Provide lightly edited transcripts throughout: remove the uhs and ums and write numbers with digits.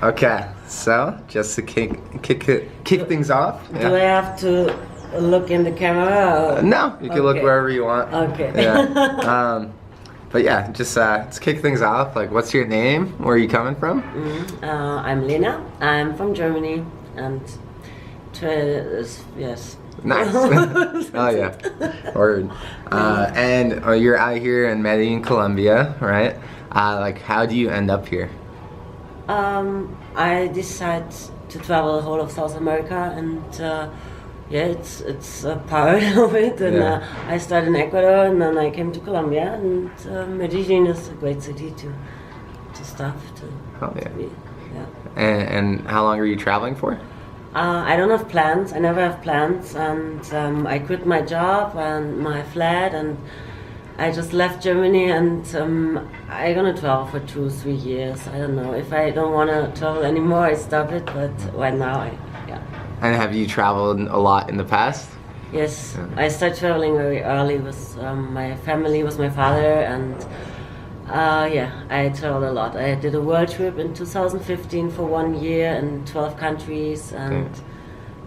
Okay, so just to kick things off. Do I have to look in the camera? Or? No, you can look Okay. wherever you want. Okay. Yeah. But yeah, just to kick things off, like, what's your name? Where are you coming from? I'm Lena. I'm from Germany, and yes. Nice. Oh yeah. Word. And you're out here in Medellin, Colombia, right? Like, how do you end up here? I decided to travel the whole of South America, and yeah, it's a part of it. And I started in Ecuador, and then I came to Colombia, and Medellin is a great city to start to. Oh yeah. To be, yeah. And how long are you traveling for? I don't have plans. I never have plans, and I quit my job and my flat, and I just left Germany, and I'm gonna travel for 2-3 years. I don't know. If I don't want to travel anymore, I stop it. But right now, yeah. And have you traveled a lot in the past? Yes, I started traveling very early with my family, with my father, and yeah, I traveled a lot. I did a world trip in 2015 for 1 year in 12 countries, and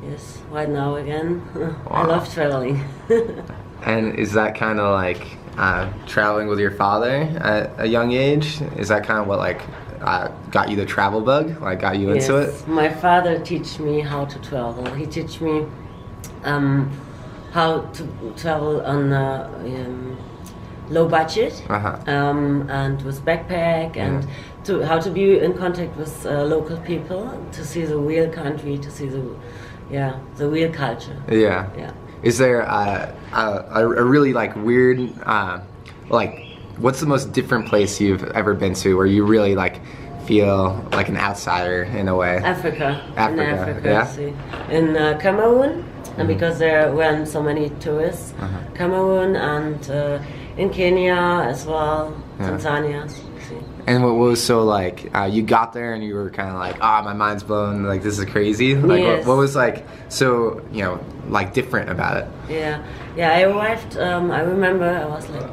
yes, right now again. I love traveling. And is that kind of like traveling with your father at a young age? Is that kind of what like got you the travel bug? Like got you into it? My father teach me how to travel. He teach me how to travel on low budget and with backpack, and how to be in contact with local people, to see the real country, to see the real culture. Yeah. Is there a really like weird like, what's the most different place you've ever been to where you really like feel like an outsider in a way? Africa. In Africa, yeah. see. In Cameroon, and because there weren't so many tourists. Cameroon, and in Kenya as well, Tanzania. See. And what was so like, you got there and you were kind of like, my mind's blown, like this is crazy. Like Yes. what was like so, like different about it? Yeah, I arrived, I remember I was like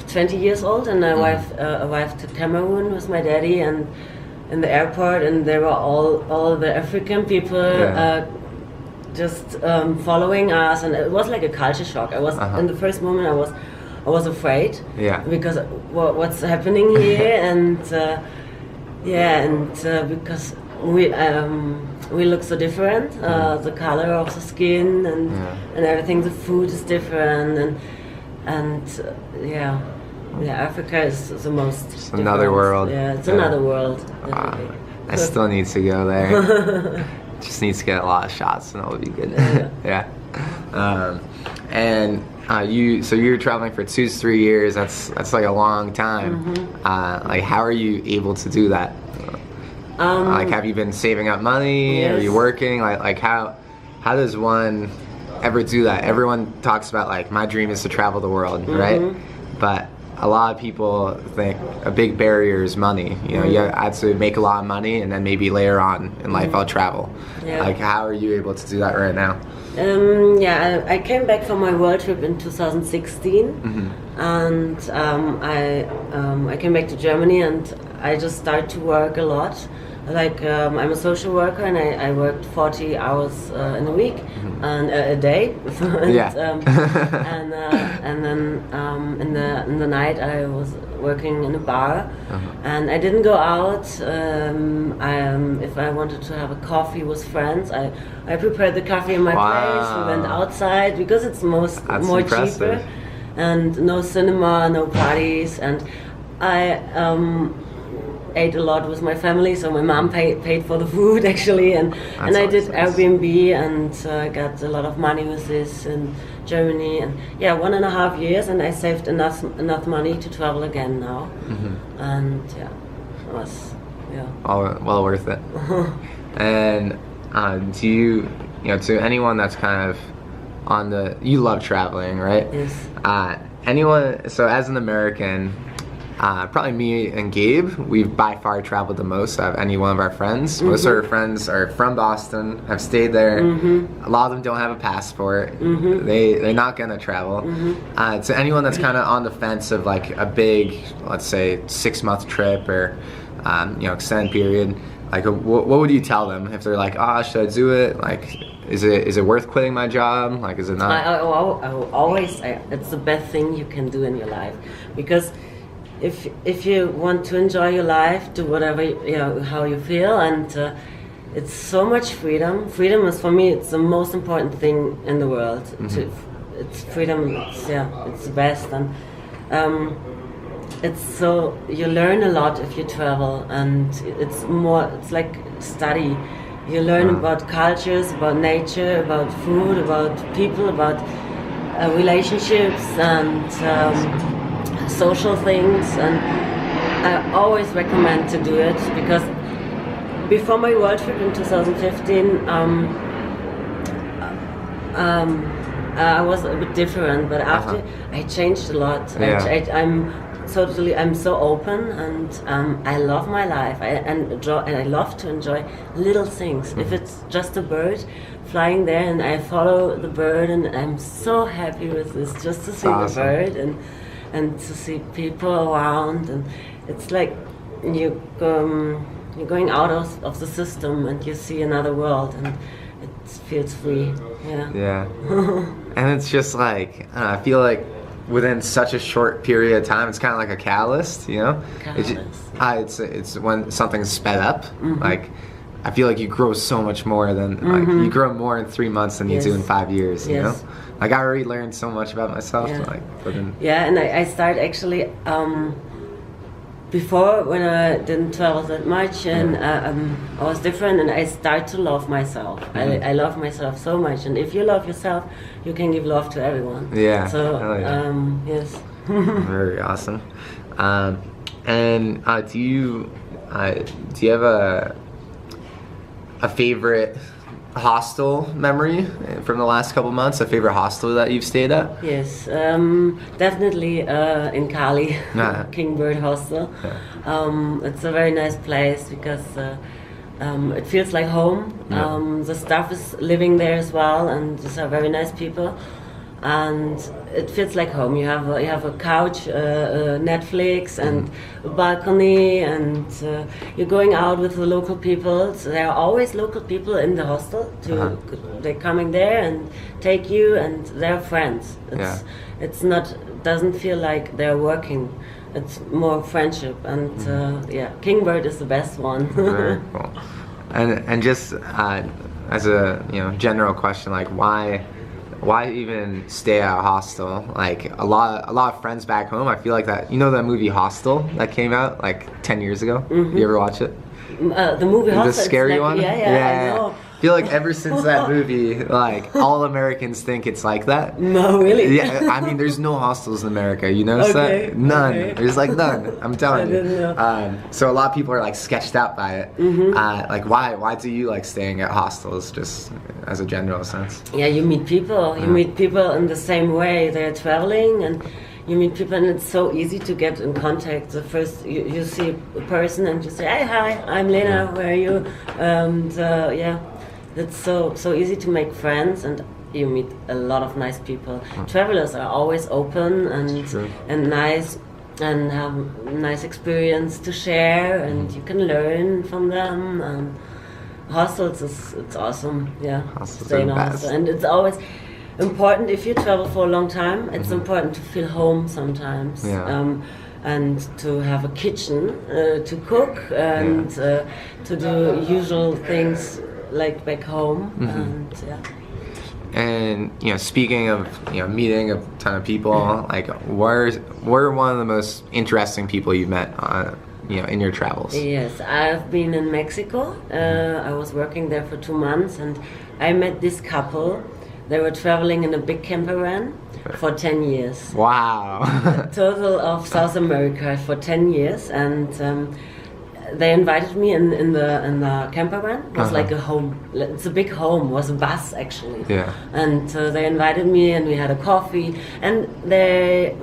20 years old, and I arrived to Cameroon with my daddy, and in the airport, and there were all the African people just following us, and it was like a culture shock. I was in the first moment I was afraid, because what's happening here, and because we look so different, the color of the skin and everything, the food is different, and Africa is the most. It's another world. Yeah, it's another world. I still need to go there. Just needs to get a lot of shots, and it'll be good. Yeah. And so you're traveling for 2 to 3 years. That's like a long time. Like, how are you able to do that? Like, have you been saving up money? Yes. Are you working? Like how does one ever do that? Everyone talks about like, my dream is to travel the world, right? But a lot of people think a big barrier is money. You have to make a lot of money, and then maybe later on in life I'll travel. Like, how are you able to do that right now? I came back from my world trip in 2016, and I came back to Germany, and I just started to work a lot. Like, I'm a social worker, and I worked 40 hours in a week and a day. And then in the night I was working in a bar, and I didn't go out. If I wanted to have a coffee with friends, I prepared the coffee in my place. We went outside because it's more impressive. cheaper, and no cinema, no parties, and I ate a lot with my family, so my mom paid for the food actually, and I did Airbnb, and got a lot of money with this in Germany, and 1.5 years, and I saved enough money to travel again now, and it was well worth it. And do you to anyone that's kind of you love traveling, right? Yes. Anyone, so as an American, probably me and Gabe, we've by far traveled the most out of any one of our friends. Most of our friends are from Boston, have stayed there. A lot of them don't have a passport. They're not gonna travel. To anyone that's kind of on the fence of like a big, let's say 6-month trip, or extended period, like what would you tell them if they're like, should I do it? Like, is it worth quitting my job? Like, is it not? I always, it's the best thing you can do in your life, because if you want to enjoy your life, do whatever how you feel, and it's so much freedom. Freedom is, for me, it's the most important thing in the world. It's freedom. It's the best, and it's so you learn a lot if you travel, and it's like study. You learn about cultures, about nature, about food, about people, about relationships, and social things. And I always recommend to do it, because before my world trip in 2015, I was a bit different, but after I changed a lot. I'm so open, and I love my life. I love to enjoy little things. If it's just a bird flying there, and I follow the bird, and I'm so happy with this, just to see the bird and to see people around, and it's like you're going out of the system, and you see another world, and it feels free. Yeah. And it's just like, I feel like within such a short period of time, it's kind of like a catalyst, It's when something's sped up. Like, I feel like you grow so much more than like you grow more in 3 months than you do in 5 years. You know, like I already learned so much about myself. And I started actually before, when I didn't travel that much, and I was different, and I started to love myself. I love myself so much, and if you love yourself, you can give love to everyone. Yeah. So yes. Very awesome. And do you have a favorite hostel memory from the last couple months? A favorite hostel that you've stayed at? Yes, definitely in Cali, Kingbird Hostel. It's a very nice place, because it feels like home. The staff is living there as well, and these are very nice people. And it feels like home. You have a couch, Netflix, and a balcony, and you're going out with the local people. So there are always local people in the hostel. They're coming there and take you, and they're friends. It's not, doesn't feel like they're working. It's more friendship, and Kingbird is the best one. Very cool. And just as a general question, like why even stay at a hostel? Like a lot of friends back home, I feel like that, that movie Hostel that came out like 10 years ago? You ever watch it? The movie Hostel? The scary one? Yeah, I know. I feel like ever since that movie, like all Americans think it's like that. No, really? Yeah, I mean, there's no hostels in America. You notice that? None. There's like none. I'm telling you. I didn't know. So a lot of people are like sketched out by it. Like why do you like staying at hostels, just as a general sense? Yeah, you meet people. You meet people in the same way. They're traveling, and you meet people, and it's so easy to get in contact. The first you see a person, and you say, "Hey, hi, I'm Lena. Where are you?" And it's so easy to make friends, and you meet a lot of nice people. Travelers are always open and nice, and have nice experience to share, and you can learn from them. And hostels it's awesome. Hostels stay in are a the hostel, best. and it's always important, if you travel for a long time. It's important to feel home sometimes. And to have a kitchen to cook, and to do usual things like back home. And speaking of meeting a ton of people, like where one of the most interesting people you've met in your travels? Yes, I've been in Mexico. I was working there for 2 months, and I met this couple. They were traveling in a big camper van for 10 years. Wow. A total of South America for 10 years, and they invited me in the camper van. It was like a home. It's a big home. It was a bus, actually. And they invited me, and we had a coffee, and they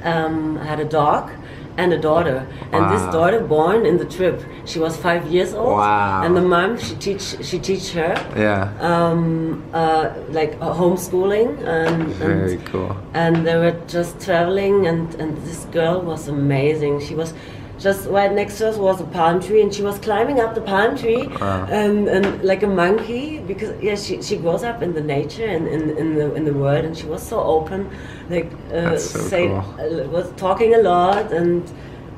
had a dog and a daughter. And this daughter born in the trip. She was 5 years old. And the mom, she teach her. Like homeschooling, and very cool. And they were just traveling, and this girl was amazing. just right next to us was a palm tree, and she was climbing up the palm tree, and like a monkey, because she grows up in the nature and in the world, and she was so open, like cool. Was talking a lot, and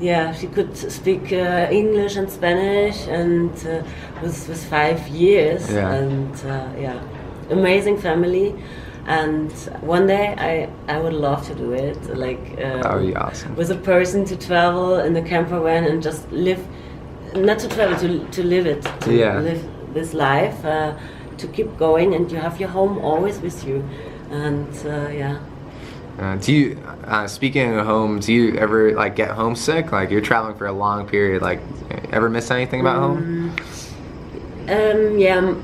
yeah, she could speak English and Spanish, and was 5 years, and amazing family. And one day I would love to do it, like that would be awesome. With a person to travel in the camper van and just live, not to travel, to live it, to live this life, to keep going, and you have your home always with you, and do you, speaking of home, do you ever like get homesick? Like you're traveling for a long period, like ever miss anything about home?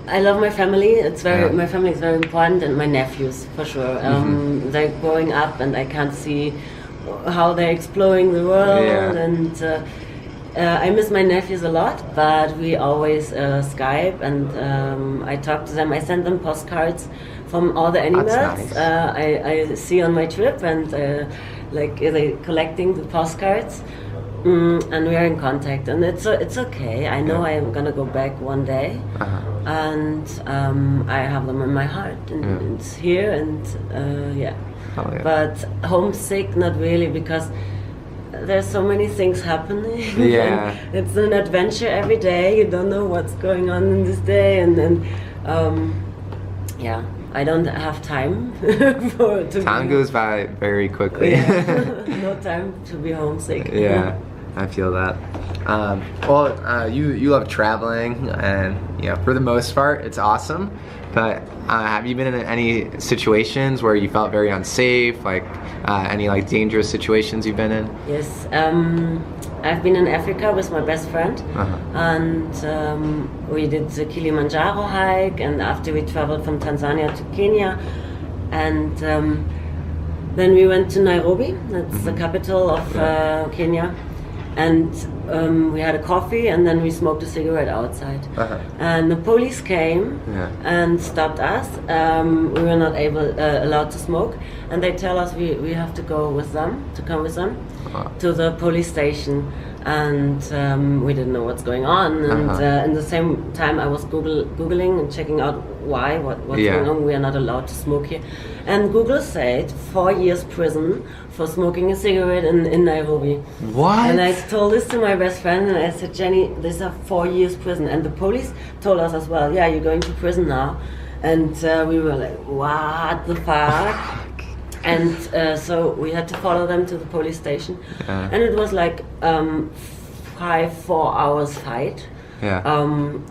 I love my family. It's my family is very important, and my nephews for sure. They're growing up, and I can't see how they're exploring the world. And I miss my nephews a lot, but we always Skype, and I talk to them. I send them postcards from all the animals I see on my trip, and like they're collecting the postcards. And we are in contact, and it's okay. I know I am gonna go back one day, and I have them in my heart, and it's here, and But homesick, not really, because there's so many things happening. Yeah, it's an adventure every day. You don't know what's going on in this day, and I don't have time time goes by very quickly. No time to be homesick. Yeah, I feel that. You love traveling, and for the most part, it's awesome. But have you been in any situations where you felt very unsafe, like any like dangerous situations you've been in? Yes, I've been in Africa with my best friend, and we did the Kilimanjaro hike, and after we traveled from Tanzania to Kenya, and then we went to Nairobi, that's the capital of Kenya, and we had a coffee, and then we smoked a cigarette outside. And the police came and stopped us. We were not allowed to smoke, and they tell us we have to come with them to the police station. And we didn't know what's going on. And in the same time, I was googling and checking out what's going on. We are not allowed to smoke here. And Google said 4 years prison for smoking a cigarette in Nairobi. What? And I told this to my best friend, and I said, Jenny, this is 4 years prison. And the police told us as well, yeah, you're going to prison now. And we were like, what the fuck? And so we had to follow them to the police station, and it was like 4 hours fight.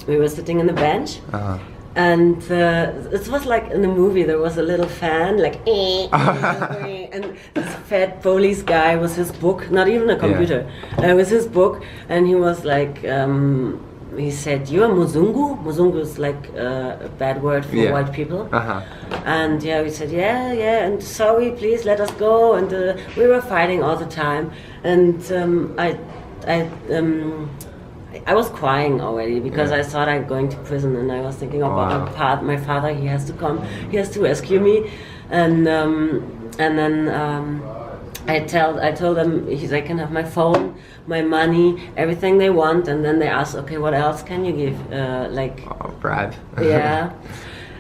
We were sitting in the bench, and it was like in the movie. There was a little fan, like, and this fat police guy with his book, not even a computer, with his book, and he was like. He said, "You are Muzungu." Muzungu is like a bad word for white people. And we said, yeah, and sorry, please let us go. And we were fighting all the time. And I was crying already because I thought I'm going to prison, and I was thinking about my father. He has to come. He has to rescue me. And then I told them they can have my phone, my money, everything they want, and then they asked, okay, what else can you give? Bribe. Yeah.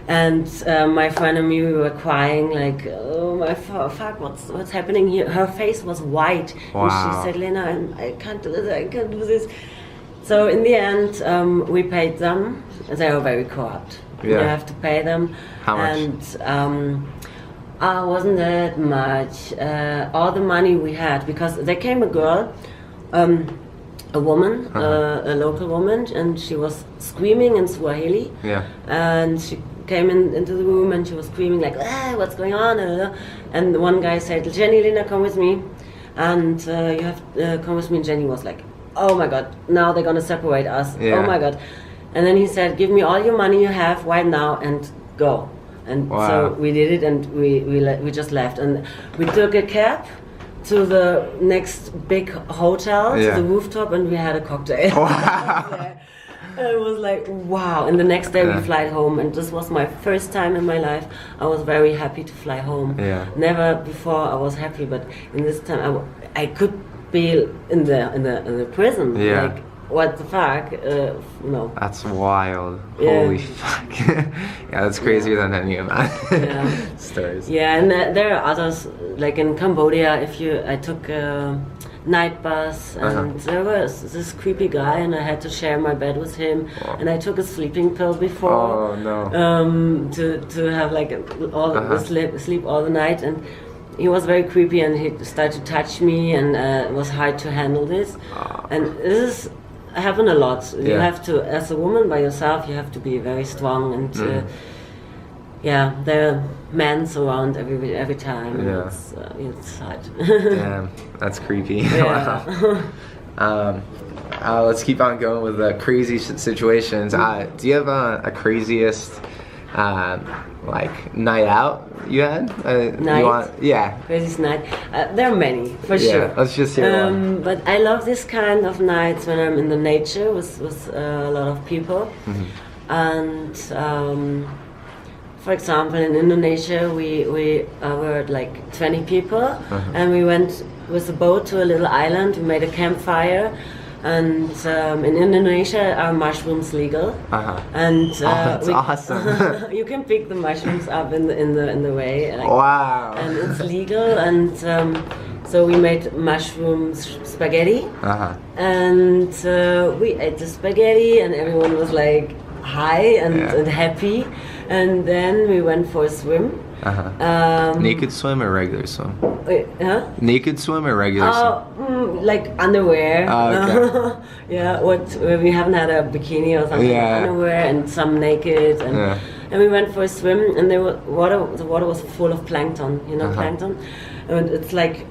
And my friend and me, we were crying, like, oh my fuck, what's happening here? Her face was white, and she said, Lena, I can't do this, I can't do this. So in the end, we paid them. They were very corrupt. You have to pay them. How much? And wasn't that much. All the money we had, because there came a girl, a woman, a local woman, and she was screaming in Swahili. And she came into the room, and she was screaming like, what's going on? And one guy said, Jenny, Lena, come with me. And you have to come with me. And Jenny was like, oh my God, now they're going to separate us. Oh my God. And then he said, give me all your money you have right now and go. And so we did it, and we just left, and we took a cab to the next big hotel, to the rooftop, and we had a cocktail. Wow. And it was like, wow. And the next day we fly home, and this was my first time in my life. I was very happy to fly home. Never before I was happy, but in this time I could be in the prison. Yeah. Like, what the fuck? No. That's wild. Yeah. Holy fuck. Yeah, that's crazier than any of my Yeah. stories. Yeah, and there are others. Like in Cambodia, I took a night bus, and there was this creepy guy, and I had to share my bed with him. Oh. And I took a sleeping pill before. Oh no. To have like sleep all the night, and he was very creepy, and he started to touch me, and it was hard to handle this. And this happen a lot. You Yeah. have to, as a woman by yourself, you have to be very strong, and yeah, there are men around every time. Yeah. It's hard. Damn, that's creepy. Yeah. Let's keep on going with the crazy situations. Do you have a craziest like night out you had? Night? Yeah. Craziest night. There are many, for Yeah, sure. let's just hear one. But I love this kind of nights when I'm in the nature with a lot of people. And for example, in Indonesia, we were like 20 people, and we went with a boat to a little island. We made a campfire. And in Indonesia, are mushrooms legal? And that's awesome. you can pick the mushrooms up in the way. Like, Wow. and it's legal. And so we made mushrooms spaghetti. And we ate the spaghetti, and everyone was like high and happy. And then we went for a swim. Naked swim or regular swim? Wait, huh? Naked swim or regular swim? Like underwear. Okay. Yeah, we haven't had a bikini or something. Yeah. Underwear and some naked, and we went for a swim, and the water was full of plankton. You know plankton, and it's like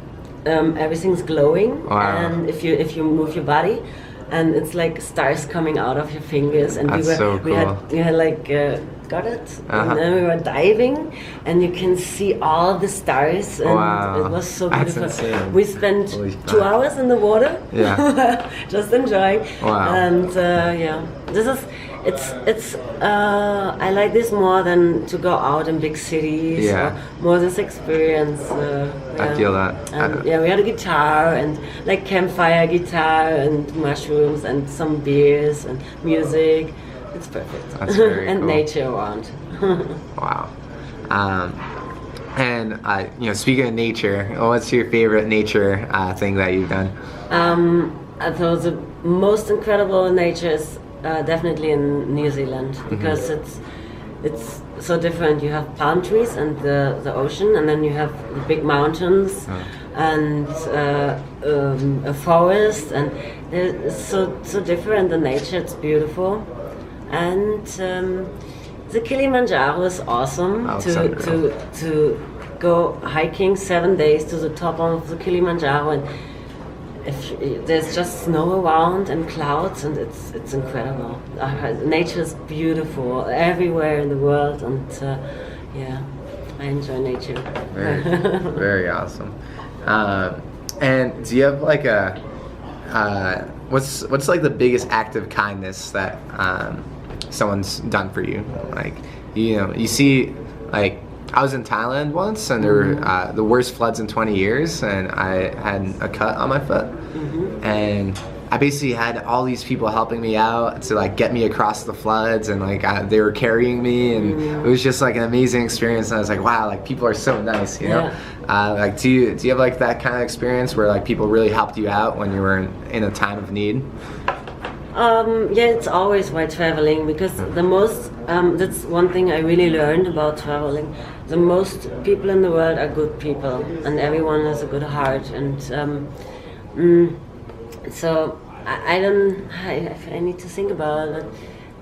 everything's glowing, Wow. and if you move your body, and it's like stars coming out of your fingers, and That's so we had like. Got it? And then we were diving, and you can see all the stars, and Wow. it was so That's beautiful. insane. We spent Holy 2 fuck. hours in the water, just enjoying. Wow. And yeah, it's I like this more than to go out in big cities. Yeah. Or more this experience. I feel that. And yeah, we had a guitar and like campfire guitar and mushrooms and some beers and music. It's perfect. That's very and cool. nature around. Wow. And speaking of nature, what's your favorite nature thing that you've done? So the most incredible nature is definitely in New Zealand, because it's so different. You have palm trees and the ocean, and then you have the big mountains and a forest, and it's so different. The nature, it's beautiful. And the Kilimanjaro is awesome to go hiking 7 days to the top of the Kilimanjaro, and there's just snow around and clouds, and it's incredible. Nature is beautiful everywhere in the world, and yeah, I enjoy nature. Very, very awesome. And do you have like what's like the biggest act of kindness that someone's done for you? Like, you see, like, I was in Thailand once, and there were the worst floods in 20 years, and I had a cut on my foot, and I basically had all these people helping me out to like get me across the floods, and like they were carrying me, and it was just like an amazing experience. And I was like, wow, like people are so nice, you know. Like, do you have like that kind of experience where like people really helped you out when you were in a time of need? Yeah, it's always while traveling, because the most that's one thing I really learned about traveling. The most people in the world are good people, and everyone has a good heart, and so I need to think about it.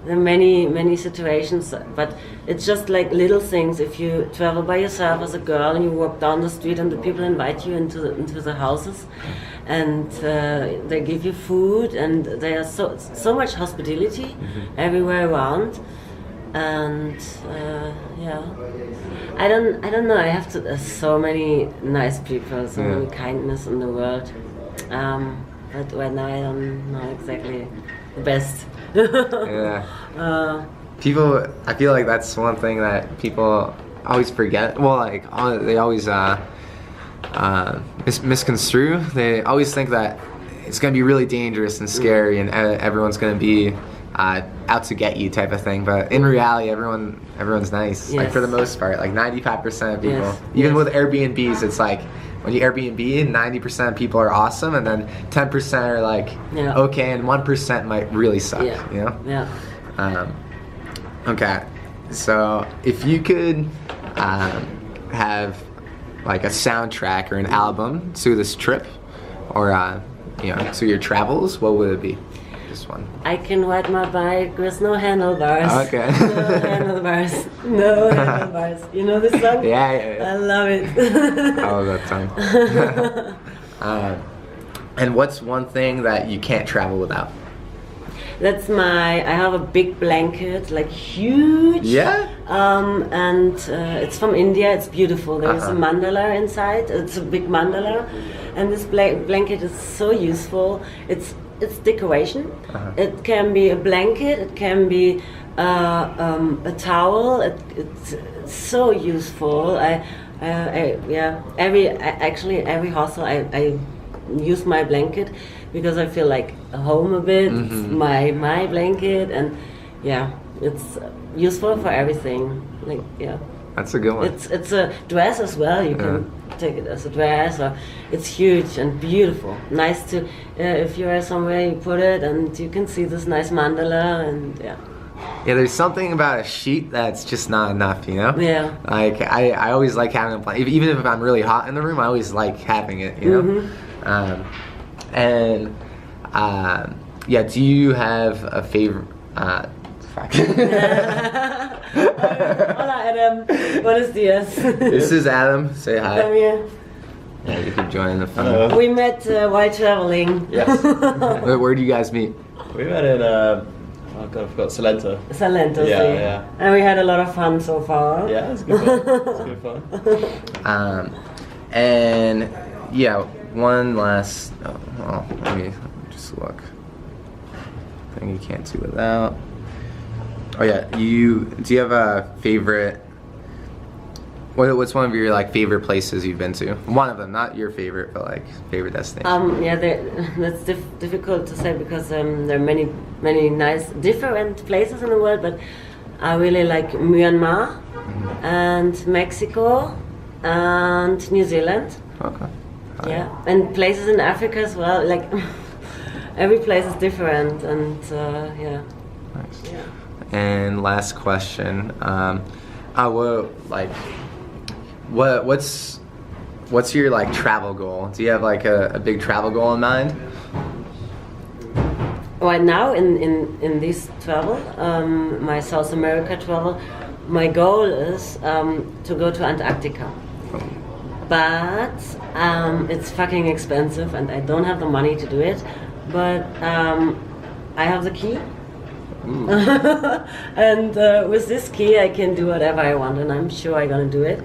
There are many situations, but it's just like little things. If you travel by yourself as a girl and you walk down the street and the people invite you into the houses, and they give you food, and there are so much hospitality everywhere around, and yeah, I don't know. I have to. There's so many nice people, so many kindness in the world, but right now I don't know exactly the best. Yeah. People, I feel like that's one thing that people always forget. Well, like they always misconstrue. They always think that it's going to be really dangerous and scary, and everyone's going to be out to get you type of thing. But in reality, everyone's nice. Yes. Like for the most part, like 95% of people. Yes. Even Yes. with Airbnbs, it's like when you Airbnb, 90% of people are awesome, and then 10% are like okay, and 1% might really suck. Yeah. You know? Yeah. Okay. So if you could have like a soundtrack or an album to this trip, or to your travels, what would it be? Just one. I can ride my bike with no handlebars. Okay. No handlebars. No handlebars. You know this song? Yeah. I love it. I love that song. And what's one thing that you can't travel without? I have a big blanket, like huge. Yeah? And it's from India, it's beautiful. There is a mandala inside, it's a big mandala. And this blanket is so useful. It's decoration. It can be a blanket, it can be a towel. It's so useful. Every hostel I use my blanket because I feel like home a bit. It's my blanket, and it's useful for everything. That's a good one. It's a dress as well. You can take it as a dress, or it's huge and beautiful. Nice to if you are somewhere, you put it and you can see this nice mandala, and Yeah, there's something about a sheet that's just not enough, you know? Yeah. Like, I always like having a blanket. Even if I'm really hot in the room, I always like having it, you know? Do you have a favorite... Hola Adam, buenos dias. This is Adam, say hi. Come here. Yeah, you can join the fun. Hello. We met while traveling. Yes. Where do you guys meet? We met in, oh god, I forgot, Salento. Salento, Yeah. And we had a lot of fun so far. Yeah, it's good fun. It's good fun. One last... let me just look. Thing you can't do without. Oh yeah, do you have a favorite? What's one of your favorite places you've been to? One of them, not your favorite, but favorite destination. That's difficult to say because there are many nice different places in the world, but I really like Myanmar and Mexico and New Zealand. Okay. Yeah, and places in Africa as well. Like every place is different, and Nice. Yeah. And last question, what's your travel goal? Do you have a big travel goal in mind? Right now in this travel, my South America travel, my goal is to go to Antarctica. But it's fucking expensive and I don't have the money to do it. But I have the key. And with this key I can do whatever I want, and I'm sure I'm gonna do it.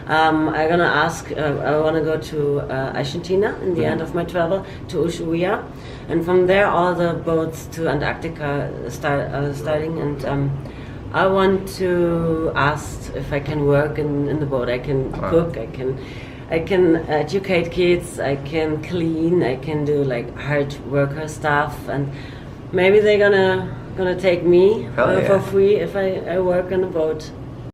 I'm gonna ask, I wanna go to Argentina in the end of my travel, to Ushuaia, and from there all the boats to Antarctica starting, and I want to ask if I can work in the boat. I can cook, I can educate kids, I can clean, I can do hard worker stuff, and maybe they're gonna take me for free if I work on the boat.